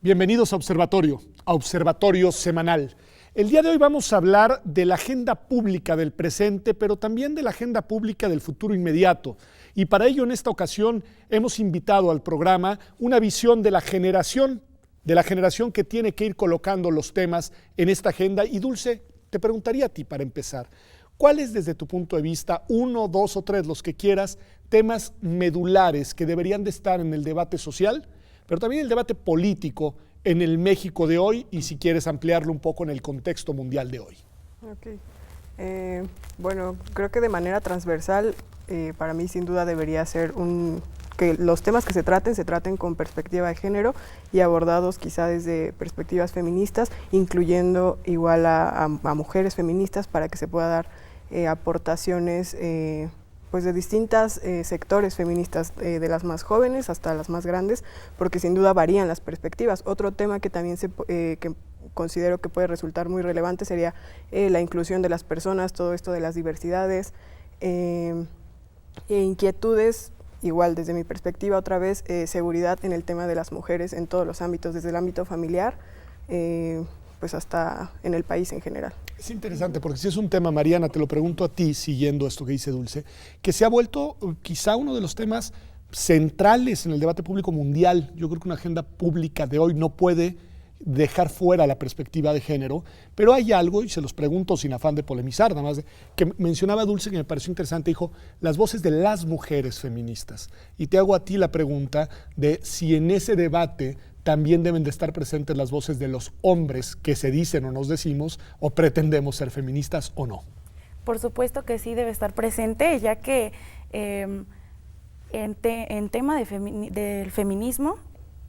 Bienvenidos a Observatorio Semanal. El día de hoy vamos a hablar de la agenda pública del presente, pero también de la agenda pública del futuro inmediato. Y para ello, en esta ocasión, hemos invitado al programa una visión de la generación que tiene que ir colocando los temas en esta agenda. Y Dulce, te preguntaría a ti para empezar, ¿cuáles desde tu punto de vista, uno, dos o tres, los que quieras, temas medulares que deberían de estar en el debate social, pero también el debate político en el México de hoy y si quieres ampliarlo un poco en el contexto mundial de hoy? Okay. Bueno, creo que de manera transversal, para mí sin duda debería ser que los temas que se traten con perspectiva de género y abordados quizá desde perspectivas feministas, incluyendo igual a mujeres feministas para que se pueda dar aportaciones pues de distintos sectores feministas, de las más jóvenes hasta las más grandes, porque sin duda varían las perspectivas. Otro tema que también que considero que puede resultar muy relevante sería la inclusión de las personas, todo esto de las diversidades e inquietudes, igual desde mi perspectiva otra vez, seguridad en el tema de las mujeres en todos los ámbitos, desde el ámbito familiar, pues hasta en el país en general. Es interesante porque si es un tema, Mariana, te lo pregunto a ti, siguiendo esto que dice Dulce, que se ha vuelto quizá uno de los temas centrales en el debate público mundial. Yo creo que una agenda pública de hoy no puede dejar fuera la perspectiva de género, pero hay algo, y se los pregunto sin afán de polemizar, nada más, que mencionaba Dulce que me pareció interesante, dijo, las voces de las mujeres feministas. Y te hago a ti la pregunta de si en ese debate también deben de estar presentes las voces de los hombres que se dicen o nos decimos o pretendemos ser feministas o no. Por supuesto que sí debe estar presente, ya que en tema del feminismo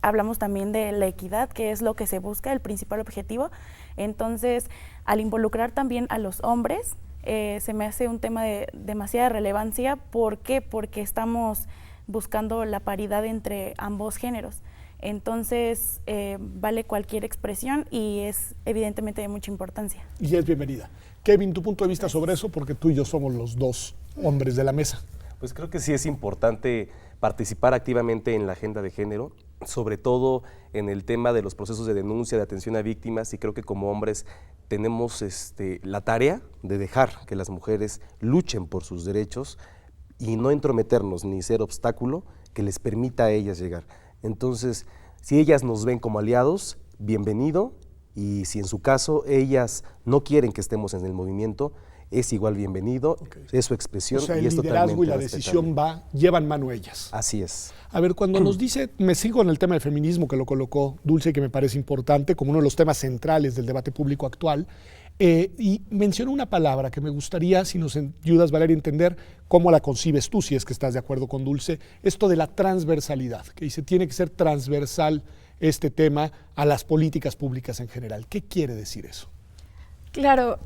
hablamos también de la equidad, que es lo que se busca, el principal objetivo. Entonces, al involucrar también a los hombres, se me hace un tema de demasiada relevancia. ¿Por qué? Porque estamos buscando la paridad entre ambos géneros. Entonces, vale cualquier expresión y es evidentemente de mucha importancia. Y es bienvenida. Kevin, tu punto de vista sobre eso, porque tú y yo somos los dos hombres de la mesa. Pues creo que sí es importante participar activamente en la agenda de género, sobre todo en el tema de los procesos de denuncia, de atención a víctimas, y creo que como hombres tenemos la tarea de dejar que las mujeres luchen por sus derechos y no entrometernos ni ser obstáculo que les permita a ellas llegar. Entonces, si ellas nos ven como aliados, bienvenido, y si en su caso ellas no quieren que estemos en el movimiento, es igual bienvenido, es su expresión. O sea, y el liderazgo y la decisión llevan mano ellas. Así es. A ver, cuando nos dice, me sigo en el tema del feminismo que lo colocó Dulce, que me parece importante, como uno de los temas centrales del debate público actual, y mencionó una palabra que me gustaría, si nos ayudas, Valeria, a entender cómo la concibes tú, si es que estás de acuerdo con Dulce, esto de la transversalidad, que dice, tiene que ser transversal este tema a las políticas públicas en general. ¿Qué quiere decir eso? Claro,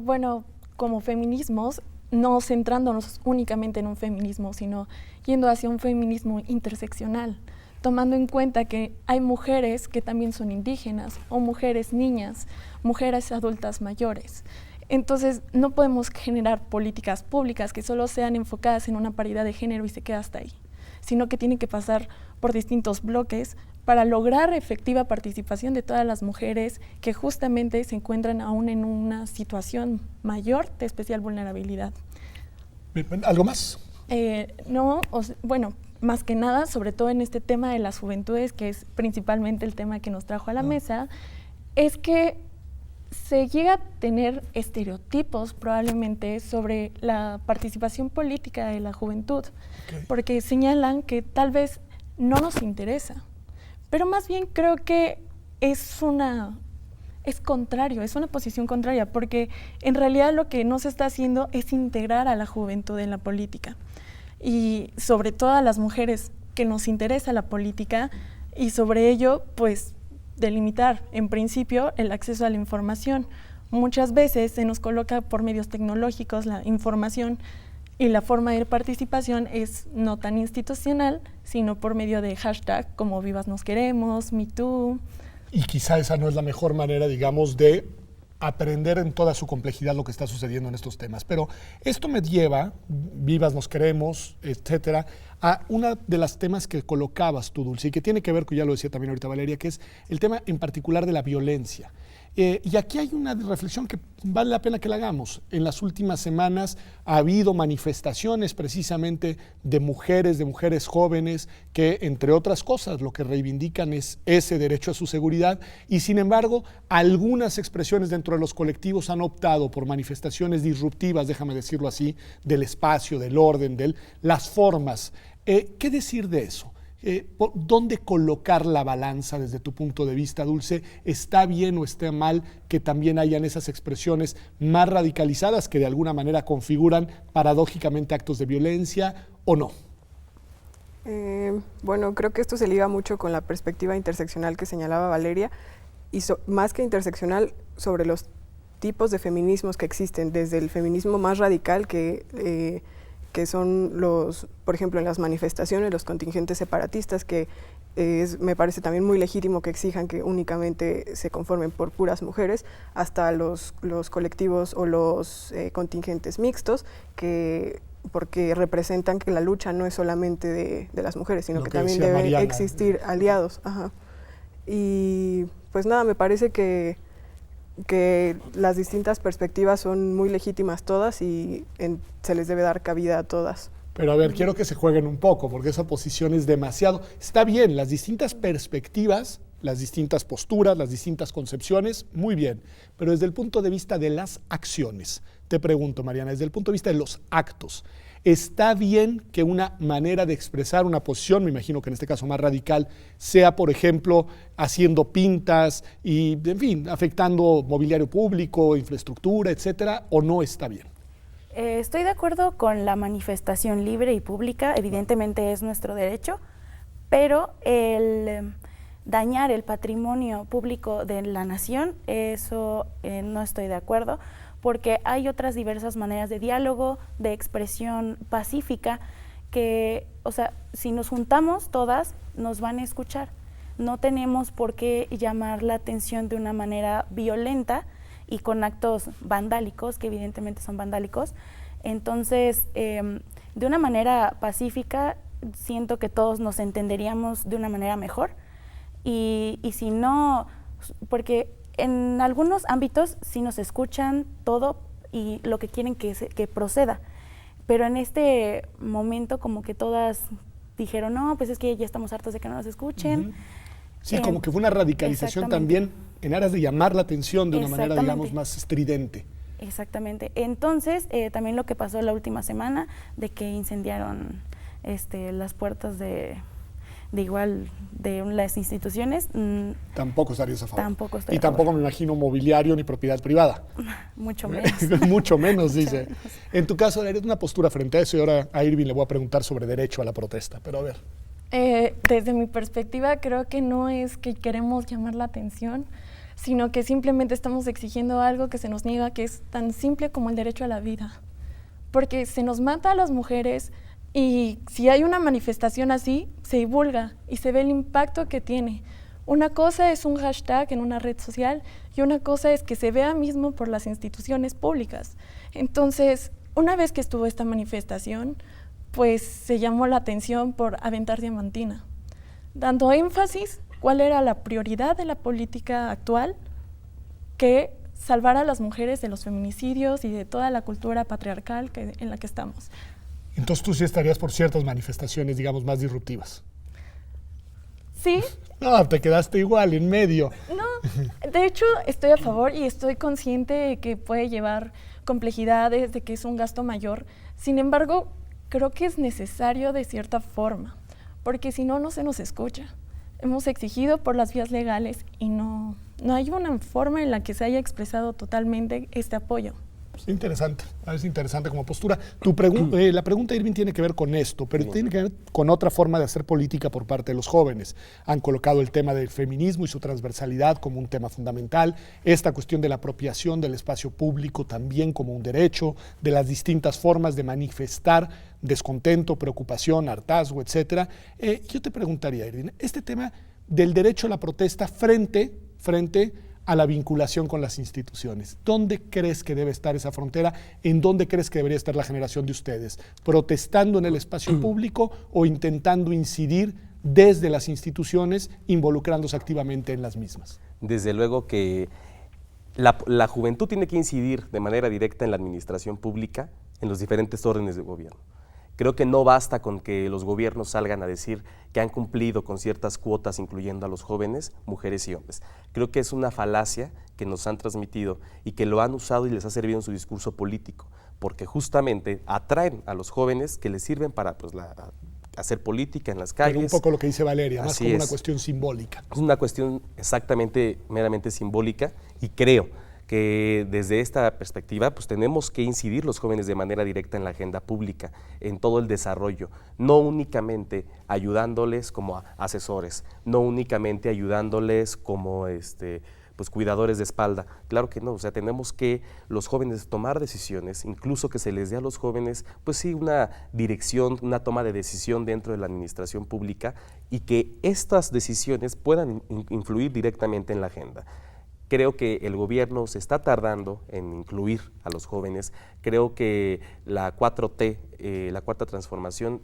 bueno, como feminismos, no centrándonos únicamente en un feminismo, sino yendo hacia un feminismo interseccional, tomando en cuenta que hay mujeres que también son indígenas, o mujeres niñas, mujeres adultas mayores. Entonces, no podemos generar políticas públicas que solo sean enfocadas en una paridad de género y se queda hasta ahí, sino que tienen que pasar por distintos bloques para lograr efectiva participación de todas las mujeres que justamente se encuentran aún en una situación mayor de especial vulnerabilidad. ¿Algo más? Bueno, más que nada, sobre todo en este tema de las juventudes, que es principalmente el tema que nos trajo a la mesa, es que se llega a tener estereotipos probablemente sobre la participación política de la juventud, porque señalan que tal vez no nos interesa, pero más bien creo que es contrario, es una posición contraria, porque en realidad lo que no se está haciendo es integrar a la juventud en la política. Y sobre todo a las mujeres que nos interesa la política, y sobre ello, pues, delimitar, en principio, el acceso a la información. Muchas veces se nos coloca por medios tecnológicos la información y la forma de participación es no tan institucional, sino por medio de hashtag como Vivas Nos Queremos, MeToo. Y quizá esa no es la mejor manera, digamos, de aprender en toda su complejidad lo que está sucediendo en estos temas. Pero esto me lleva, vivas nos queremos, etcétera, a una de las temas que colocabas tú, Dulce, y que tiene que ver, que ya lo decía también ahorita Valeria, que es el tema en particular de la violencia. Y aquí hay una reflexión que vale la pena que la hagamos. En las últimas semanas ha habido manifestaciones precisamente de mujeres jóvenes que, entre otras cosas, lo que reivindican es ese derecho a su seguridad y, sin embargo, algunas expresiones dentro de los colectivos han optado por manifestaciones disruptivas, déjame decirlo así, del espacio, del orden, de las formas. ¿Qué decir de eso? ¿Dónde colocar la balanza desde tu punto de vista, Dulce? ¿Está bien o está mal que también hayan esas expresiones más radicalizadas que de alguna manera configuran paradójicamente actos de violencia o no? Bueno, creo que esto se liga mucho con la perspectiva interseccional que señalaba Valeria y más que interseccional, sobre los tipos de feminismos que existen, desde el feminismo más radical que son por ejemplo, en las manifestaciones, los contingentes separatistas, que me parece también muy legítimo que exijan que únicamente se conformen por puras mujeres, hasta los colectivos o los contingentes mixtos, porque representan que la lucha no es solamente de las mujeres, sino que también deben existir aliados. Ajá. Y pues nada, me parece que las distintas perspectivas son muy legítimas todas y se les debe dar cabida a todas. Pero a ver, quiero que se jueguen un poco, porque esa posición es demasiado. Está bien, las distintas perspectivas, las distintas posturas, las distintas concepciones, muy bien. Pero desde el punto de vista de las acciones, te pregunto, Mariana, desde el punto de vista de los actos, ¿está bien que una manera de expresar una posición, me imagino que en este caso más radical, sea, por ejemplo, haciendo pintas y, en fin, afectando mobiliario público, infraestructura, etcétera, o no está bien? Estoy de acuerdo con la manifestación libre y pública, evidentemente es nuestro derecho, pero el dañar el patrimonio público de la nación, eso no estoy de acuerdo, porque hay otras diversas maneras de diálogo, de expresión pacífica, que, o sea, si nos juntamos todas, nos van a escuchar. No tenemos por qué llamar la atención de una manera violenta y con actos vandálicos, que evidentemente son vandálicos. Entonces, de una manera pacífica, siento que todos nos entenderíamos de una manera mejor. Y si no, porque en algunos ámbitos sí nos escuchan todo y lo que quieren que proceda, pero en este momento como que todas dijeron, no, pues es que ya estamos hartos de que no nos escuchen. Uh-huh. Sí, como que fue una radicalización también en aras de llamar la atención de una manera, digamos, más estridente. Exactamente. Entonces, también lo que pasó la última semana, de que incendiaron las puertas de las instituciones. Tampoco estarías a favor. Tampoco estoy y tampoco me imagino mobiliario ni propiedad privada. Mucho menos. Mucho menos, dice. En tu caso, eres una postura frente a eso y ahora a Irving le voy a preguntar sobre derecho a la protesta, pero a ver. Desde mi perspectiva, creo que no es que queremos llamar la atención, sino que simplemente estamos exigiendo algo que se nos niega, que es tan simple como el derecho a la vida. Porque se nos mata a las mujeres y si hay una manifestación así, se divulga y se ve el impacto que tiene. Una cosa es un hashtag en una red social y una cosa es que se vea mismo por las instituciones públicas. Entonces, una vez que estuvo esta manifestación, pues se llamó la atención por aventar diamantina, dando énfasis cuál era la prioridad de la política actual, que salvar a las mujeres de los feminicidios y de toda la cultura patriarcal en la que estamos. Entonces tú sí estarías por ciertas manifestaciones, digamos, más disruptivas. Sí. No, te quedaste igual, en medio. No, de hecho estoy a favor y estoy consciente de que puede llevar complejidades, de que es un gasto mayor. Sin embargo, creo que es necesario de cierta forma, porque si no, no se nos escucha. Hemos exigido por las vías legales y no hay una forma en la que se haya expresado totalmente este apoyo. Es interesante como postura. La pregunta, Irving, tiene que ver con esto, pero tiene que ver con otra forma de hacer política por parte de los jóvenes. Han colocado el tema del feminismo y su transversalidad como un tema fundamental, esta cuestión de la apropiación del espacio público también como un derecho, de las distintas formas de manifestar descontento, preocupación, hartazgo, etcétera. Yo te preguntaría, Irving, este tema del derecho a la protesta frente a la vinculación con las instituciones. ¿Dónde crees que debe estar esa frontera? ¿En dónde crees que debería estar la generación de ustedes? ¿Protestando en el espacio público o intentando incidir desde las instituciones, involucrándose activamente en las mismas? Desde luego que la juventud tiene que incidir de manera directa en la administración pública, en los diferentes órdenes de gobierno. Creo que no basta con que los gobiernos salgan a decir que han cumplido con ciertas cuotas, incluyendo a los jóvenes, mujeres y hombres. Creo que es una falacia que nos han transmitido y que lo han usado y les ha servido en su discurso político, porque justamente atraen a los jóvenes que les sirven para hacer política en las calles. Pero un poco lo que dice Valeria, más Así como es. una cuestión simbólica. Es una cuestión exactamente, meramente simbólica, y creo que desde esta perspectiva pues tenemos que incidir los jóvenes de manera directa en la agenda pública, en todo el desarrollo, no únicamente ayudándoles como asesores, no únicamente ayudándoles como pues cuidadores de espalda. Claro que no, o sea, tenemos que los jóvenes tomar decisiones, incluso que se les dé a los jóvenes, pues sí, una dirección, una toma de decisión dentro de la administración pública, y que estas decisiones puedan influir directamente en la agenda. Creo que el gobierno se está tardando en incluir a los jóvenes. Creo que la 4T, la Cuarta Transformación,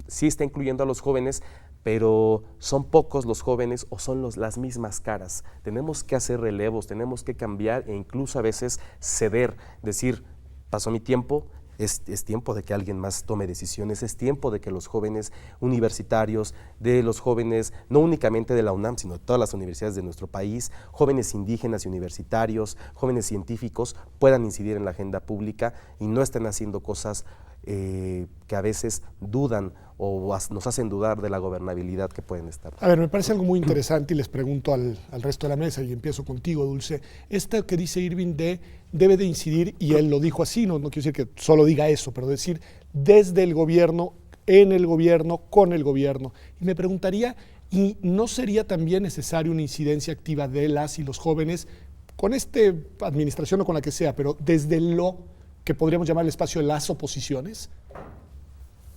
sí está incluyendo a los jóvenes, pero son pocos los jóvenes o son las mismas caras. Tenemos que hacer relevos, tenemos que cambiar e incluso a veces ceder, decir, pasó mi tiempo. Es tiempo de que alguien más tome decisiones, es tiempo de que los jóvenes universitarios, de los jóvenes, no únicamente de la UNAM, sino de todas las universidades de nuestro país, jóvenes indígenas y universitarios, jóvenes científicos, puedan incidir en la agenda pública y no estén haciendo cosas que a veces dudan o nos hacen dudar de la gobernabilidad que pueden estar. A ver, me parece algo muy interesante y les pregunto al resto de la mesa, y empiezo contigo, Dulce. Esto que dice Irving debe de incidir, y él lo dijo así, no quiero decir que solo diga eso, pero decir desde el gobierno, en el gobierno, con el gobierno. Y me preguntaría, ¿y no sería también necesaria una incidencia activa de las y los jóvenes con esta administración o con la que sea, pero desde lo que podríamos llamar el espacio de las oposiciones?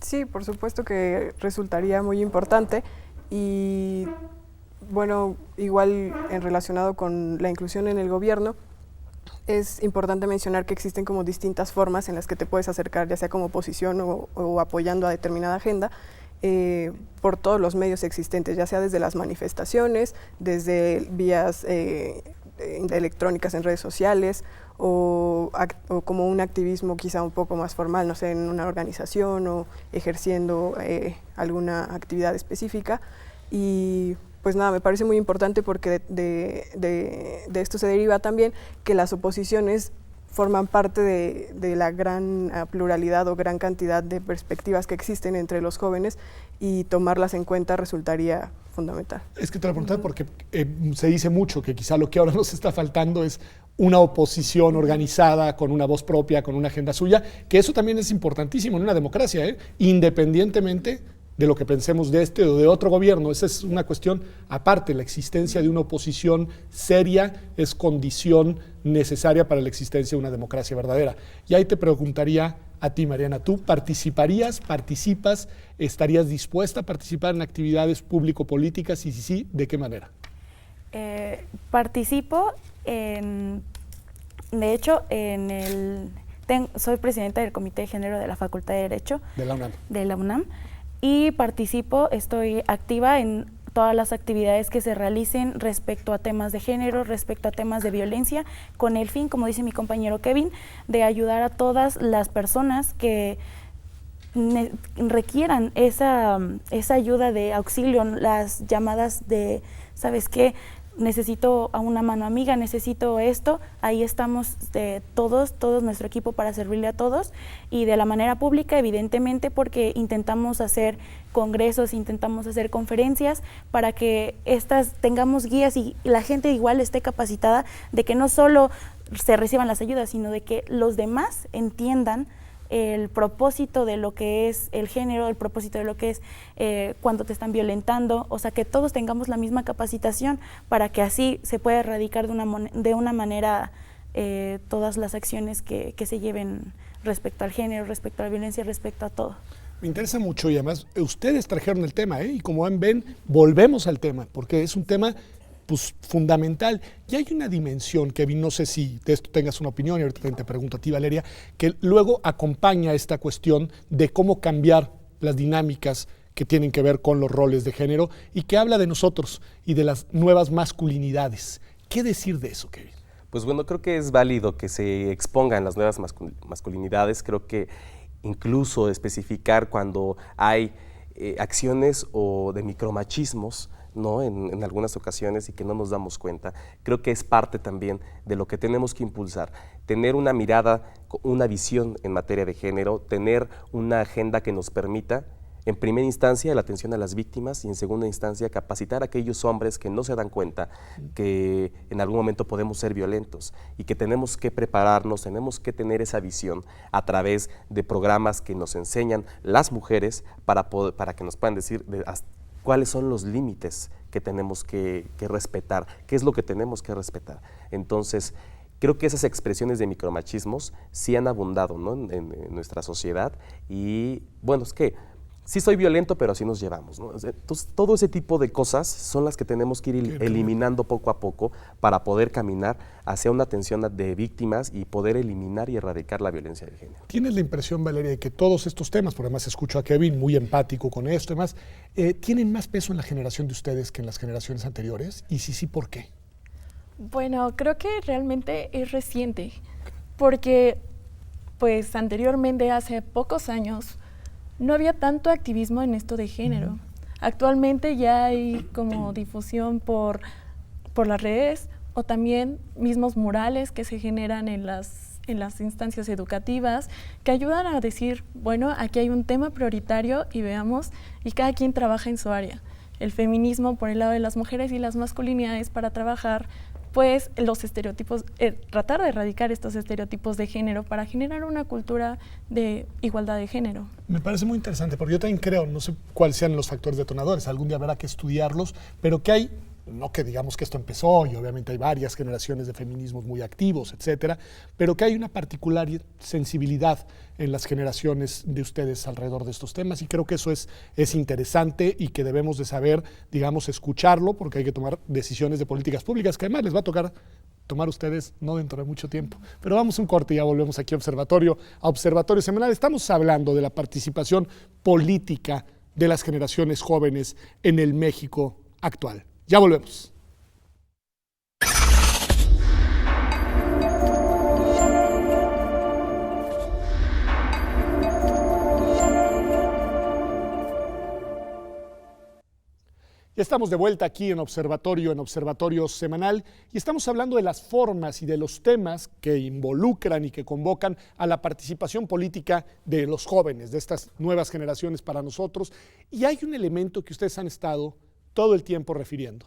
Sí, por supuesto que resultaría muy importante, y bueno, igual relacionado con la inclusión en el gobierno, es importante mencionar que existen como distintas formas en las que te puedes acercar, ya sea como oposición o apoyando a determinada agenda, por todos los medios existentes, ya sea desde las manifestaciones, desde vías electrónicas en redes sociales, o como un activismo quizá un poco más formal, no sé, en una organización o ejerciendo alguna actividad específica. Y pues nada, me parece muy importante porque de esto se deriva también que las oposiciones forman parte de la gran pluralidad o gran cantidad de perspectivas que existen entre los jóvenes, y tomarlas en cuenta resultaría fundamental. Es que te lo preguntaba porque se dice mucho que quizá lo que ahora nos está faltando es una oposición organizada, con una voz propia, con una agenda suya, que eso también es importantísimo en una democracia, independientemente de lo que pensemos de este o de otro gobierno. Esa es una cuestión aparte. La existencia de una oposición seria es condición necesaria para la existencia de una democracia verdadera. Y ahí te preguntaría a ti, Mariana, ¿tú participas, estarías dispuesta a participar en actividades público-políticas? Y si sí, ¿de qué manera? Participo de hecho, soy presidenta del Comité de Género de la Facultad de Derecho de la UNAM, y participo, estoy activa en todas las actividades que se realicen respecto a temas de género, respecto a temas de violencia, con el fin, como dice mi compañero Kevin, de ayudar a todas las personas que requieran esa ayuda de auxilio, las llamadas de, ¿sabes qué?, necesito a una mano amiga, necesito esto. Ahí estamos todos nuestro equipo para servirle a todos, y de la manera pública, evidentemente, porque intentamos hacer congresos, intentamos hacer conferencias para que tengamos guías y la gente igual esté capacitada de que no solo se reciban las ayudas, sino de que los demás entiendan el propósito de lo que es el género, el propósito de lo que es cuando te están violentando, o sea, que todos tengamos la misma capacitación para que así se pueda erradicar de una manera todas las acciones que se lleven respecto al género, respecto a la violencia, respecto a todo. Me interesa mucho, y además ustedes trajeron el tema, y como ven, volvemos al tema, porque es un tema pues, fundamental. Y hay una dimensión, Kevin, no sé si de esto tengas una opinión, y ahorita también te pregunto a ti, Valeria, que luego acompaña esta cuestión de cómo cambiar las dinámicas que tienen que ver con los roles de género y que habla de nosotros y de las nuevas masculinidades. ¿Qué decir de eso, Kevin? Pues bueno, creo que es válido que se expongan las nuevas masculinidades. Creo que incluso especificar cuando hay acciones o de micromachismos, ¿no? En algunas ocasiones y que no nos damos cuenta. Creo que es parte también de lo que tenemos que impulsar. Tener una mirada, una visión en materia de género, tener una agenda que nos permita, en primera instancia, la atención a las víctimas y en segunda instancia, capacitar a aquellos hombres que no se dan cuenta que en algún momento podemos ser violentos y que tenemos que prepararnos, tenemos que tener esa visión a través de programas que nos enseñan las mujeres para que nos puedan decir cuáles son los límites que tenemos que respetar, qué es lo que tenemos que respetar. Entonces, creo que esas expresiones de micromachismos sí han abundado, ¿no? en nuestra sociedad y, bueno, es que sí soy violento, pero así nos llevamos, ¿no? Entonces, todo ese tipo de cosas son las que tenemos que ir eliminando poco a poco para poder caminar hacia una atención de víctimas y poder eliminar y erradicar la violencia de género. ¿Tienes la impresión, Valeria, de que todos estos temas, porque además escucho a Kevin muy empático con esto y demás, tienen más peso en la generación de ustedes que en las generaciones anteriores? Y si sí, ¿por qué? Bueno, creo que realmente es reciente, porque pues anteriormente, hace pocos años, no había tanto activismo en esto de género. Actualmente ya hay como difusión por las redes o también mismos murales que se generan en las instancias educativas que ayudan a decir, bueno, aquí hay un tema prioritario y veamos, y cada quien trabaja en su área. El feminismo por el lado de las mujeres y las masculinidades para trabajar pues los estereotipos, tratar de erradicar estos estereotipos de género para generar una cultura de igualdad de género. Me parece muy interesante, porque yo también creo, no sé cuáles sean los factores detonadores, algún día habrá que estudiarlos, pero que hay, no que digamos que esto empezó, y obviamente hay varias generaciones de feminismos muy activos, etcétera, pero que hay una particular sensibilidad en las generaciones de ustedes alrededor de estos temas, y creo que eso es interesante y que debemos de saber, digamos, escucharlo, porque hay que tomar decisiones de políticas públicas, que además les va a tocar tomar ustedes no dentro de mucho tiempo. Pero vamos a un corte y ya volvemos aquí a Observatorio Semanal. Estamos hablando de la participación política de las generaciones jóvenes en el México actual. Ya volvemos. Ya estamos de vuelta aquí en Observatorio Semanal, y estamos hablando de las formas y de los temas que involucran y que convocan a la participación política de los jóvenes, de estas nuevas generaciones para nosotros. Y hay un elemento que ustedes han estado todo el tiempo refiriendo,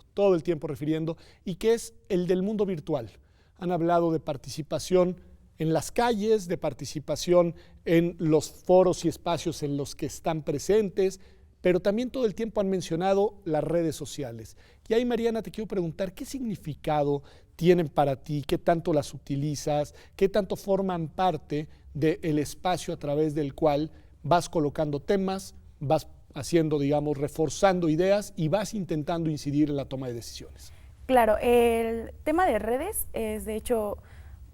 y que es el del mundo virtual. Han hablado de participación en las calles, de participación en los foros y espacios en los que están presentes, pero también todo el tiempo han mencionado las redes sociales. Y ahí, Mariana, te quiero preguntar, ¿qué significado tienen para ti? ¿Qué tanto las utilizas? ¿Qué tanto forman parte del espacio a través del cual vas colocando temas, vas haciendo, digamos, reforzando ideas y vas intentando incidir en la toma de decisiones? Claro, el tema de redes es, de hecho,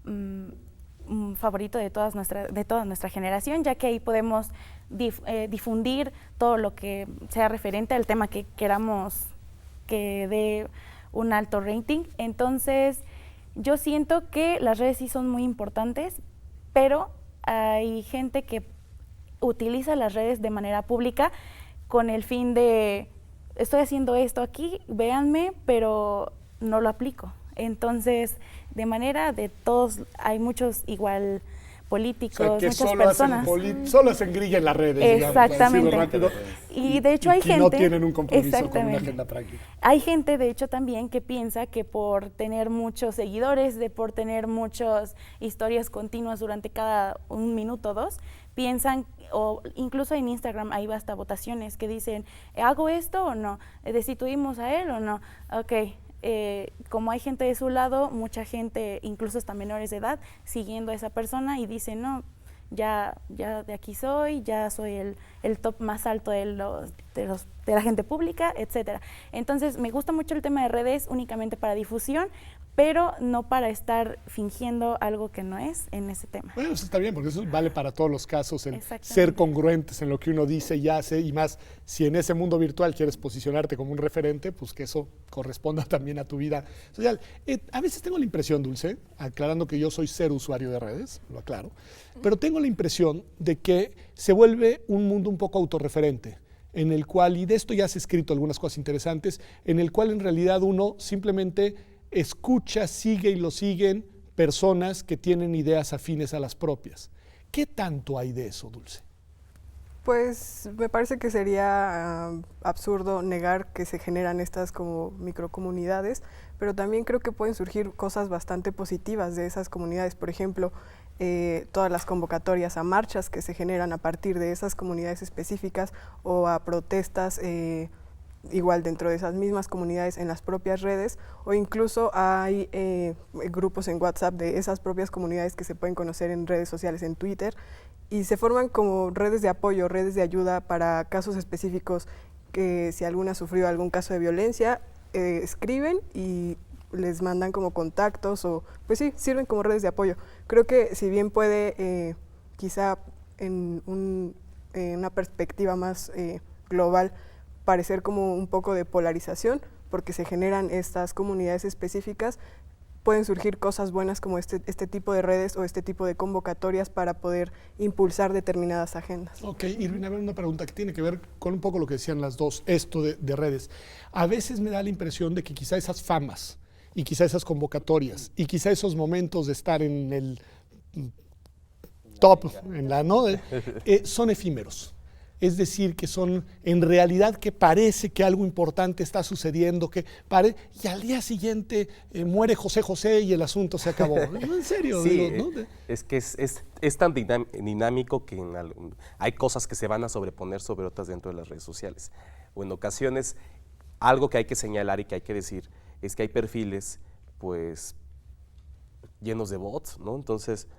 un favorito de toda nuestra generación, ya que ahí podemos difundir todo lo que sea referente al tema que queramos que dé un alto rating. Entonces, yo siento que las redes sí son muy importantes, pero hay gente que utiliza las redes de manera pública con el fin de, estoy haciendo esto aquí, véanme, pero no lo aplico. Entonces, de manera de todos, hay muchos igual políticos, o sea, que muchas solo personas. Solo hacen grilla en las redes. Exactamente. Digamos, rápido, y de hecho hay que gente... no tienen un compromiso con una agenda práctica. Hay gente, de hecho, también que piensa que por tener muchos seguidores, por tener muchas historias continuas durante cada un minuto o dos, piensan, o incluso en Instagram hay hasta votaciones que dicen, ¿hago esto o no? ¿Destituimos a él o no? Ok. Como hay gente de su lado, mucha gente, incluso hasta menores de edad, siguiendo a esa persona y dicen, no, ya de aquí soy, ya soy el top más alto de de la gente pública, etcétera. Entonces, me gusta mucho el tema de redes únicamente para difusión, pero no para estar fingiendo algo que no es en ese tema. Bueno, eso está bien, porque eso vale para todos los casos, el Exactamente. ser congruentes en lo que uno dice y hace, y más si en ese mundo virtual quieres posicionarte como un referente, pues que eso corresponda también a tu vida social. A veces tengo la impresión, Dulce, aclarando que yo soy cero usuario de redes, lo aclaro, pero tengo la impresión de que se vuelve un mundo un poco autorreferente, en el cual, y de esto ya has escrito algunas cosas interesantes, en el cual en realidad uno simplemente escucha, sigue y lo siguen personas que tienen ideas afines a las propias. ¿Qué tanto hay de eso, Dulce? Pues me parece que sería absurdo negar que se generan estas como microcomunidades, pero también creo que pueden surgir cosas bastante positivas de esas comunidades. Por ejemplo, todas las convocatorias a marchas que se generan a partir de esas comunidades específicas o a protestas igual dentro de esas mismas comunidades en las propias redes, o incluso hay grupos en WhatsApp de esas propias comunidades que se pueden conocer en redes sociales, en Twitter, y se forman como redes de apoyo, redes de ayuda para casos específicos, que si alguna sufrió algún caso de violencia, escriben y les mandan como contactos, o pues sí, sirven como redes de apoyo. Creo que si bien puede quizá en una perspectiva más global parecer como un poco de polarización, porque se generan estas comunidades específicas, pueden surgir cosas buenas como este tipo de redes o este tipo de convocatorias para poder impulsar determinadas agendas. Ok, Irving, a ver, una pregunta que tiene que ver con un poco lo que decían las dos, esto de redes. A veces me da la impresión de que quizá esas famas y quizá esas convocatorias y quizá esos momentos de estar en el top, ¿no? Son efímeros. Es decir, que son en realidad que parece que algo importante está sucediendo, y al día siguiente muere José José y el asunto se acabó. No, en serio. Sí, digo, ¿no? es que es tan dinámico que hay cosas que se van a sobreponer sobre otras dentro de las redes sociales. O en ocasiones, algo que hay que señalar y que hay que decir es que hay perfiles pues llenos de bots, ¿no? Entonces,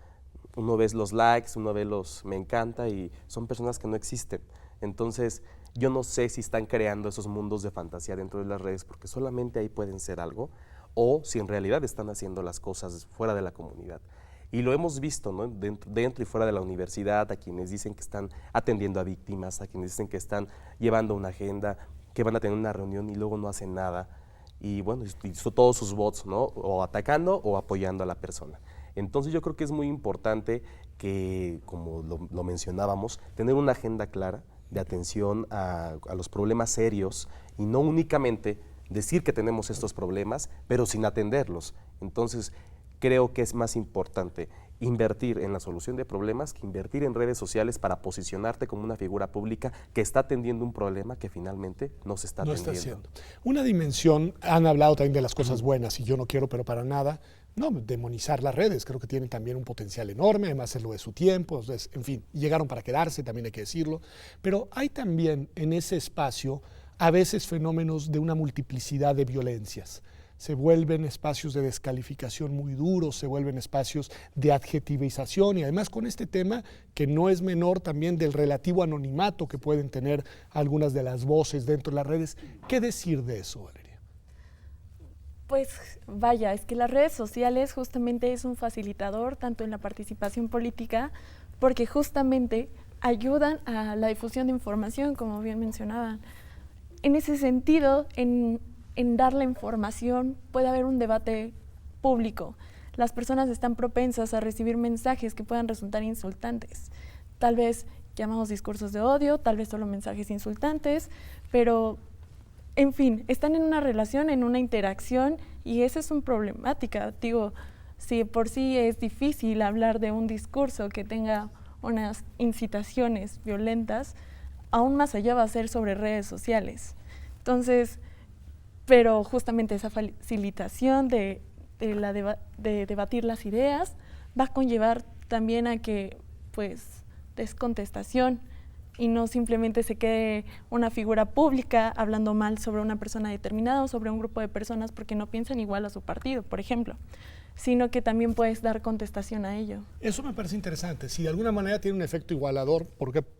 uno ve los likes, uno ve los me encanta y son personas que no existen. Entonces, yo no sé si están creando esos mundos de fantasía dentro de las redes porque solamente ahí pueden ser algo o si en realidad están haciendo las cosas fuera de la comunidad. Y lo hemos visto, ¿no? Dentro y fuera de la universidad, a quienes dicen que están atendiendo a víctimas, a quienes dicen que están llevando una agenda, que van a tener una reunión y luego no hacen nada. Y bueno, todos sus bots, ¿no? O atacando o apoyando a la persona. Entonces yo creo que es muy importante que, como lo mencionábamos, tener una agenda clara de atención a los problemas serios y no únicamente decir que tenemos estos problemas, pero sin atenderlos. Entonces creo que es más importante invertir en la solución de problemas que invertir en redes sociales para posicionarte como una figura pública que está atendiendo un problema que finalmente no se está atendiendo. Está haciendo. Una dimensión, han hablado también de las cosas buenas y yo no quiero, pero para nada, no demonizar las redes, creo que tienen también un potencial enorme, además es lo de su tiempo, entonces, en fin, llegaron para quedarse, también hay que decirlo, pero hay también en ese espacio a veces fenómenos de una multiplicidad de violencias. Se vuelven espacios de descalificación muy duros, se vuelven espacios de adjetivización y además con este tema que no es menor también del relativo anonimato que pueden tener algunas de las voces dentro de las redes. ¿Qué decir de eso, Valeria? Pues vaya, es que las redes sociales justamente es un facilitador tanto en la participación política porque justamente ayudan a la difusión de información, como bien mencionaban. En ese sentido, en dar la información puede haber un debate público. Las personas están propensas a recibir mensajes que puedan resultar insultantes. Tal vez llamamos discursos de odio, tal vez solo mensajes insultantes, pero en fin, están en una relación, en una interacción y esa es una problemática. Digo, si por sí es difícil hablar de un discurso que tenga unas incitaciones violentas, aún más allá va a ser sobre redes sociales. Entonces, pero justamente esa facilitación de debatir las ideas va a conllevar también a que pues des contestación y no simplemente se quede una figura pública hablando mal sobre una persona determinada o sobre un grupo de personas porque no piensan igual a su partido, por ejemplo. sino que también puedes dar contestación a ello. Eso me parece interesante. Si de alguna manera tiene un efecto igualador,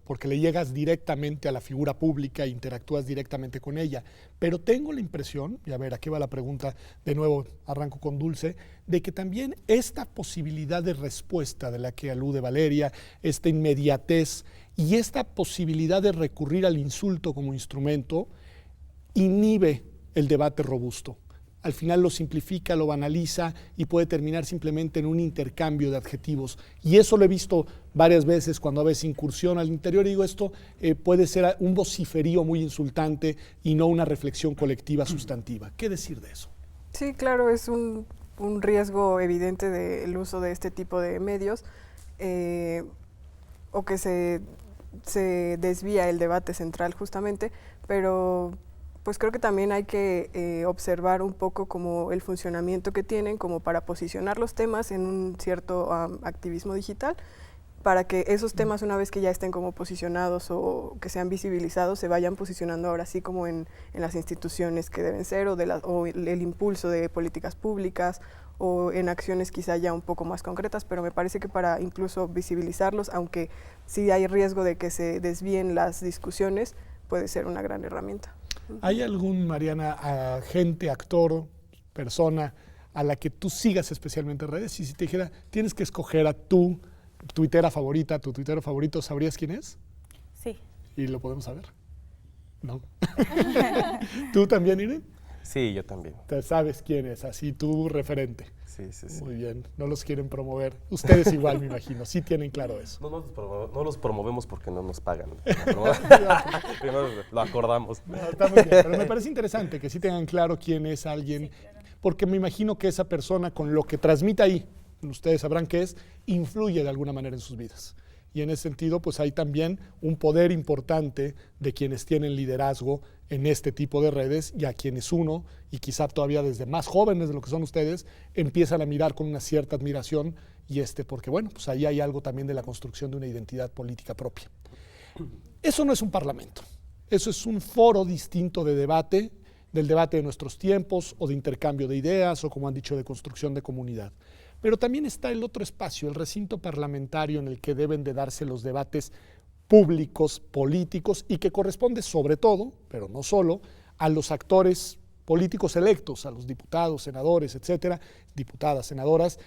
porque le llegas directamente a la figura pública e interactúas directamente con ella. Pero tengo la impresión, y a ver, aquí va la pregunta, de nuevo arranco con Dulce, de que también esta posibilidad de respuesta de la que alude Valeria, esta inmediatez y esta posibilidad de recurrir al insulto como instrumento, inhibe el debate robusto. Al final lo simplifica, lo banaliza y puede terminar simplemente en un intercambio de adjetivos. Y eso lo he visto varias veces cuando a veces incursiona al interior y digo, esto puede ser un vociferío muy insultante y no una reflexión colectiva sustantiva. ¿Qué decir de eso? Sí, claro, es un riesgo evidente del uso de este tipo de medios, o que se desvía el debate central justamente, pero pues creo que también hay que observar un poco como el funcionamiento que tienen como para posicionar los temas en un cierto activismo digital, para que esos temas, una vez que ya estén como posicionados o que sean visibilizados, se vayan posicionando ahora sí como en las instituciones que deben ser, o el impulso de políticas públicas, o en acciones quizá ya un poco más concretas, pero me parece que para incluso visibilizarlos, aunque sí hay riesgo de que se desvíen las discusiones, puede ser una gran herramienta. ¿Hay algún, Mariana, agente, actor, persona a la que tú sigas especialmente en redes? Y si te dijera, tienes que escoger a tu tuitera favorita, tu tuitero favorito, ¿sabrías quién es? Sí. ¿Y lo podemos saber? No. ¿Tú también, Irene? Sí, yo también. Te sabes quién es, así tu referente. Sí, sí, sí. Muy bien, no los quieren promover. Ustedes igual, me imagino, sí tienen claro eso. No los promovemos porque no nos pagan. Primero lo acordamos. No, está muy bien, pero me parece interesante que sí tengan claro quién es alguien, porque me imagino que esa persona con lo que transmite ahí, ustedes sabrán qué es, influye de alguna manera en sus vidas. Y en ese sentido, pues hay también un poder importante de quienes tienen liderazgo en este tipo de redes y a quienes uno, y quizá todavía desde más jóvenes de lo que son ustedes, empiezan a mirar con una cierta admiración porque bueno, pues ahí hay algo también de la construcción de una identidad política propia. Eso no es un parlamento, eso es un foro distinto de debate, del debate de nuestros tiempos o de intercambio de ideas o, como han dicho, de construcción de comunidad. Pero también está el otro espacio, el recinto parlamentario en el que deben de darse los debates públicos, políticos, y que corresponde sobre todo, pero no solo, a los actores políticos electos, a los diputados, senadores, etcétera, diputadas, senadoras,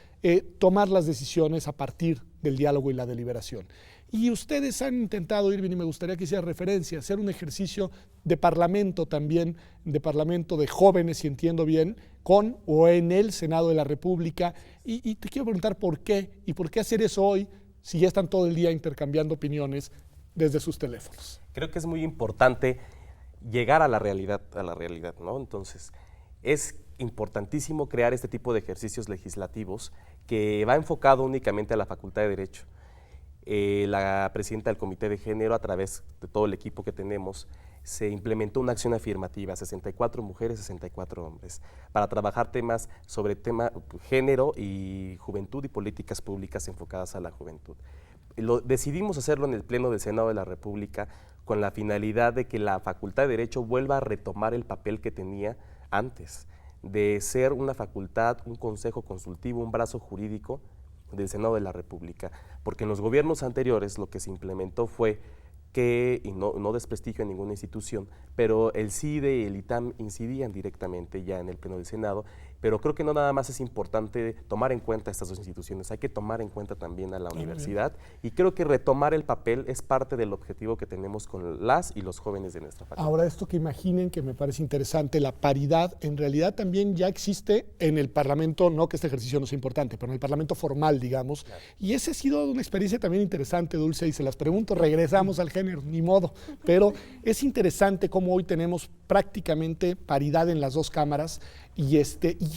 tomar las decisiones a partir del diálogo y la deliberación. Y ustedes han intentado, Irving, y me gustaría que hiciera referencia, hacer un ejercicio de parlamento también, de parlamento de jóvenes, si entiendo bien, con o en el Senado de la República. Y te quiero preguntar por qué, y por qué hacer eso hoy, si ya están todo el día intercambiando opiniones desde sus teléfonos. Creo que es muy importante llegar a la realidad, ¿no? Entonces, es importantísimo crear este tipo de ejercicios legislativos que va enfocado únicamente a la Facultad de Derecho. La presidenta del Comité de Género, a través de todo el equipo que tenemos, se implementó una acción afirmativa, 64 mujeres, 64 hombres, para trabajar temas sobre género y juventud y políticas públicas enfocadas a la juventud. Decidimos hacerlo en el Pleno del Senado de la República con la finalidad de que la Facultad de Derecho vuelva a retomar el papel que tenía antes, de ser una facultad, un consejo consultivo, un brazo jurídico del Senado de la República, porque en los gobiernos anteriores lo que se implementó fue que, y no desprestigio a ninguna institución, pero el CIDE y el ITAM incidían directamente ya en el Pleno del Senado, pero creo que no nada más es importante tomar en cuenta estas dos instituciones, hay que tomar en cuenta también a la universidad, y creo que retomar el papel es parte del objetivo que tenemos con las y los jóvenes de nuestra facultad. Ahora, esto que imaginen, que me parece interesante, la paridad en realidad también ya existe en el Parlamento, no que este ejercicio no sea importante, pero en el Parlamento formal, digamos, claro. Y esa ha sido una experiencia también interesante, Dulce, y se las pregunto, regresamos al género, ni modo, pero es interesante cómo hoy tenemos prácticamente paridad en las dos cámaras, y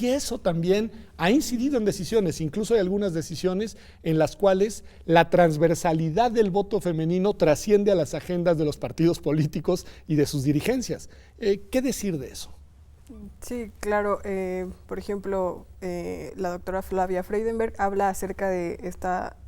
eso también ha incidido en decisiones, incluso hay algunas decisiones en las cuales la transversalidad del voto femenino trasciende a las agendas de los partidos políticos y de sus dirigencias. ¿Qué decir de eso? Sí, claro. Por ejemplo, la doctora Flavia Freidenberg habla acerca de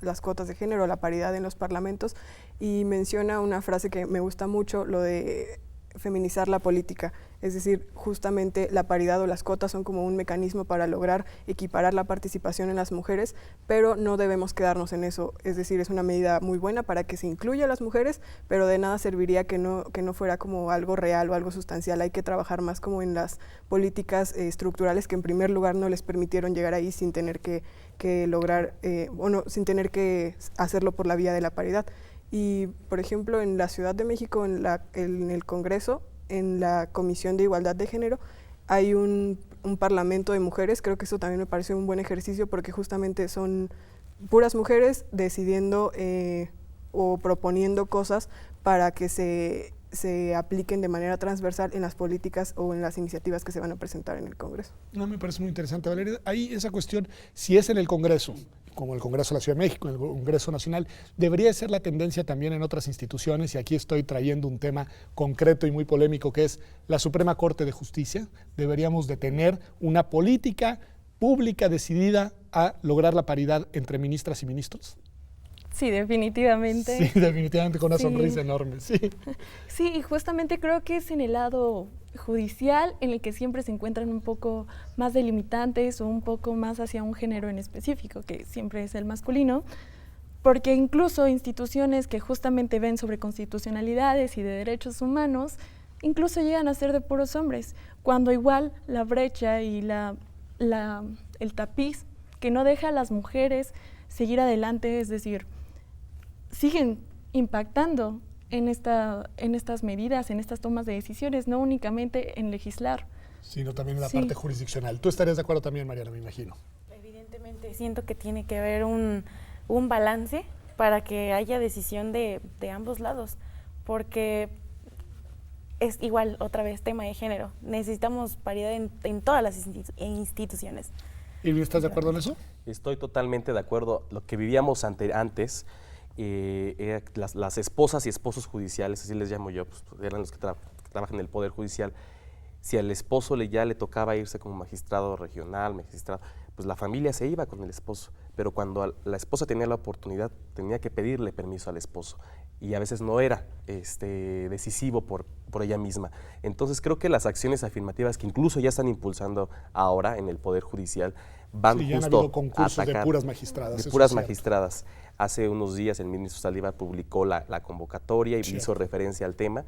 las cuotas de género, la paridad en los parlamentos, y menciona una frase que me gusta mucho, lo de feminizar la política, es decir, justamente la paridad o las cotas son como un mecanismo para lograr equiparar la participación en las mujeres, pero no debemos quedarnos en eso, es decir, es una medida muy buena para que se incluya a las mujeres, pero de nada serviría que no fuera como algo real o algo sustancial. Hay que trabajar más como en las políticas estructurales que en primer lugar no les permitieron llegar ahí sin tener que lograr, sin tener que hacerlo por la vía de la paridad. Y, por ejemplo, en la Ciudad de México, en el Congreso, en la Comisión de Igualdad de Género, hay un parlamento de mujeres. Creo que eso también me parece un buen ejercicio porque justamente son puras mujeres decidiendo o proponiendo cosas para que se apliquen de manera transversal en las políticas o en las iniciativas que se van a presentar en el Congreso. No, me parece muy interesante, Valeria. Ahí esa cuestión, si es en el Congreso, como el Congreso de la Ciudad de México, el Congreso Nacional, debería ser la tendencia también en otras instituciones, y aquí estoy trayendo un tema concreto y muy polémico, que es la Suprema Corte de Justicia. Deberíamos de tener una política pública decidida a lograr la paridad entre ministras y ministros. Sí, definitivamente. Sí, definitivamente, con una Sí. sonrisa enorme, sí. Sí, y justamente creo que es en el lado judicial en el que siempre se encuentran un poco más delimitantes o un poco más hacia un género en específico, que siempre es el masculino, porque incluso instituciones que justamente ven sobre constitucionalidades y de derechos humanos, incluso llegan a ser de puros hombres, cuando igual la brecha y el tapiz que no deja a las mujeres seguir adelante, es decir, siguen impactando en estas medidas, en estas tomas de decisiones, no únicamente en legislar. Sino también en la Sí. parte jurisdiccional. ¿Tú estarías de acuerdo también, Mariana, me imagino? Evidentemente siento que tiene que haber un balance para que haya decisión de ambos lados, porque es igual, otra vez, tema de género. Necesitamos paridad en todas las instituciones. ¿Y estás de acuerdo en eso? Estoy totalmente de acuerdo. Lo que vivíamos antes, era las esposas y esposos judiciales, así les llamo yo, pues, eran los que trabajan en el Poder Judicial. Si al esposo ya le tocaba irse como magistrado regional, pues la familia se iba con el esposo. Pero cuando la esposa tenía la oportunidad, tenía que pedirle permiso al esposo. Y a veces no era decisivo por ella misma. Entonces creo que las acciones afirmativas que incluso ya están impulsando ahora en el Poder Judicial van Sí, ya han justo habido concursos a de atacar puras magistradas. de eso puras es cierto. magistradas. Hace unos días el ministro Saldívar publicó la convocatoria y Cierto. hizo referencia al tema.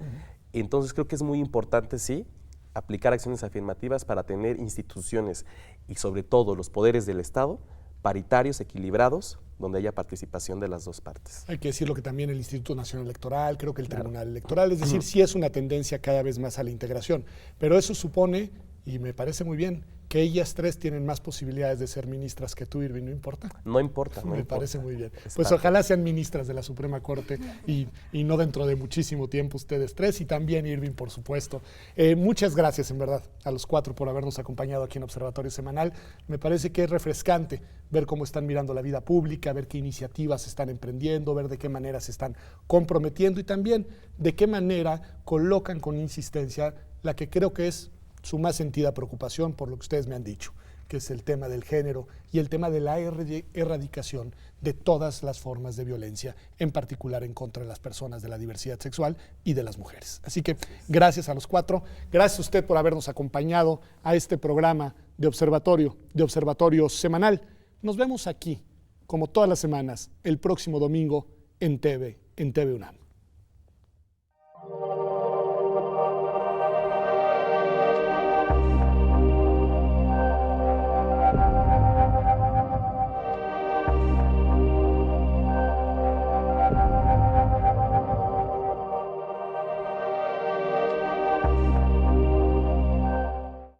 Entonces creo que es muy importante, sí, aplicar acciones afirmativas para tener instituciones y sobre todo los poderes del Estado paritarios, equilibrados, donde haya participación de las dos partes. Hay que decirlo que también el Instituto Nacional Electoral, creo que el Tribunal Electoral, es decir, sí es una tendencia cada vez más a la integración, pero eso supone, y me parece muy bien, que ellas tres tienen más posibilidades de ser ministras que tú, Irving, ¿no importa? No importa, no Me importa. parece muy bien. Es Pues parte. ojalá sean ministras de la Suprema Corte y no dentro de muchísimo tiempo ustedes tres, y también Irving, por supuesto. Muchas gracias, en verdad, a los cuatro por habernos acompañado aquí en Observatorio Semanal. Me parece que es refrescante ver cómo están mirando la vida pública, ver qué iniciativas están emprendiendo, ver de qué manera se están comprometiendo y también de qué manera colocan con insistencia la que creo que es su más sentida preocupación por lo que ustedes me han dicho, que es el tema del género y el tema de la erradicación de todas las formas de violencia, en particular en contra de las personas de la diversidad sexual y de las mujeres. Así que gracias a los cuatro, gracias a usted por habernos acompañado a este programa de Observatorio Semanal. Nos vemos aquí, como todas las semanas, el próximo domingo en TV UNAM.